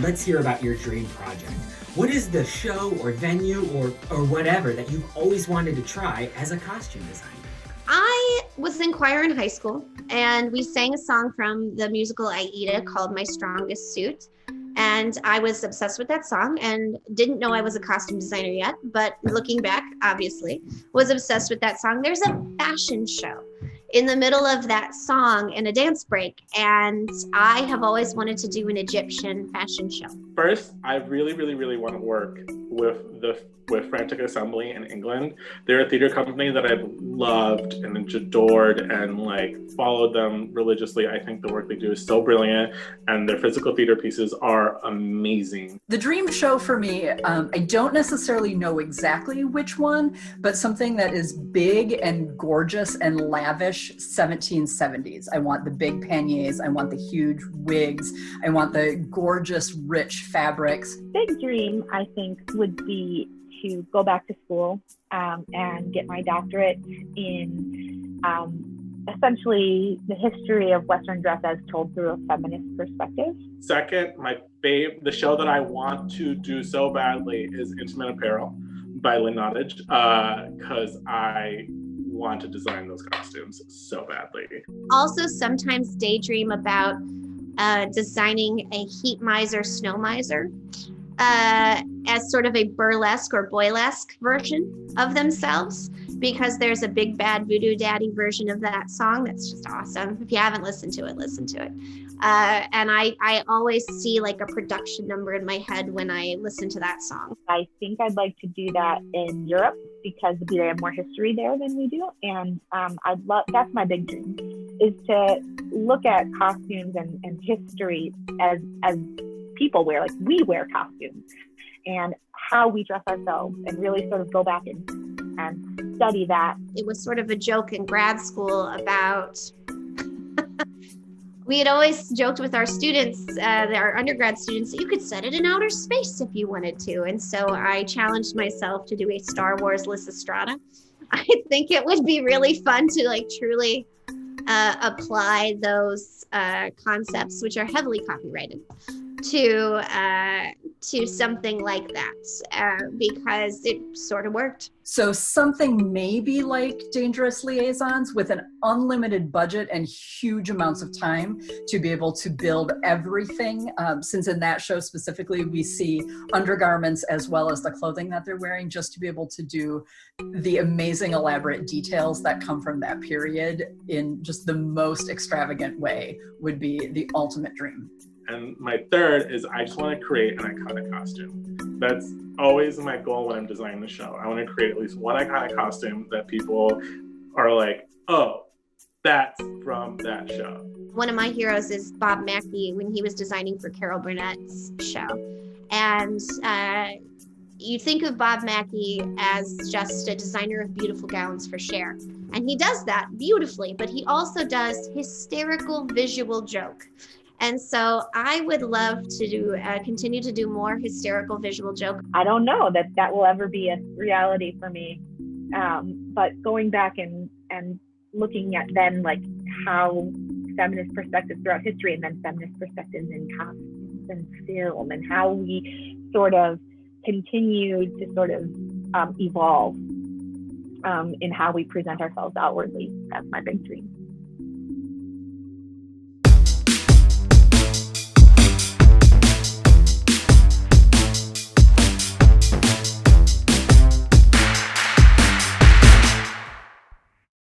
let's hear about your dream project. What is the show or venue or whatever that you've always wanted to try as a costume designer? I was in choir in high school, and we sang a song from the musical Aida called My Strongest Suit. And I was obsessed with that song and didn't know I was a costume designer yet, but looking back, obviously, was obsessed with that song. There's a fashion show in the middle of that song in a dance break, and I have always wanted to do an Egyptian fashion show. First, I really, really, really want to work with Frantic Assembly in England. They're a theater company that I've loved and adored and like followed them religiously. I think the work they do is so brilliant, and their physical theater pieces are amazing. The dream show for me, I don't necessarily know exactly which one, but something that is big and gorgeous and lavish 1770s. I want the big panniers, I want the huge wigs, I want the gorgeous, rich fabrics. Big dream, I think, would be to go back to school and get my doctorate in essentially the history of Western dress as told through a feminist perspective. Second, the show that I want to do so badly is Intimate Apparel by Lynn Nottage, because I want to design those costumes so badly. Also sometimes daydream about designing a heat miser, snow miser, as sort of a burlesque or boylesque version of themselves, because there's a Big Bad Voodoo Daddy version of that song that's just awesome. If you haven't listened to it, listen to it. And I always see like a production number in my head when I listen to that song. I think I'd like to do that in Europe because they have more history there than we do. And that's my big dream, is to look at costumes and history as people wear, like we wear costumes, and how we dress ourselves, and really sort of go back and study that. It was sort of a joke in grad school about, we had always joked with our students, our undergrad students, that you could set it in outer space if you wanted to. And so I challenged myself to do a Star Wars Lysistrata. I think it would be really fun to like truly apply those concepts, which are heavily copyrighted, to something like that, because it sort of worked. So something maybe like Dangerous Liaisons with an unlimited budget and huge amounts of time to be able to build everything. Since in that show specifically, we see undergarments as well as the clothing that they're wearing, just to be able to do the amazing elaborate details that come from that period in just the most extravagant way would be the ultimate dream. And my third is I just want to create an iconic costume. That's always my goal when I'm designing the show. I want to create at least one iconic costume that people are like, oh, that's from that show. One of my heroes is Bob Mackie when he was designing for Carol Burnett's show. And you think of Bob Mackie as just a designer of beautiful gowns for Cher. And he does that beautifully, but he also does hysterical visual joke. And so I would love to continue to do more hysterical visual joke. I don't know that will ever be a reality for me. But going back and looking at then like how feminist perspectives throughout history, and then feminist perspectives in costumes and film, and how we sort of continue to sort of evolve in how we present ourselves outwardly. That's my big dream.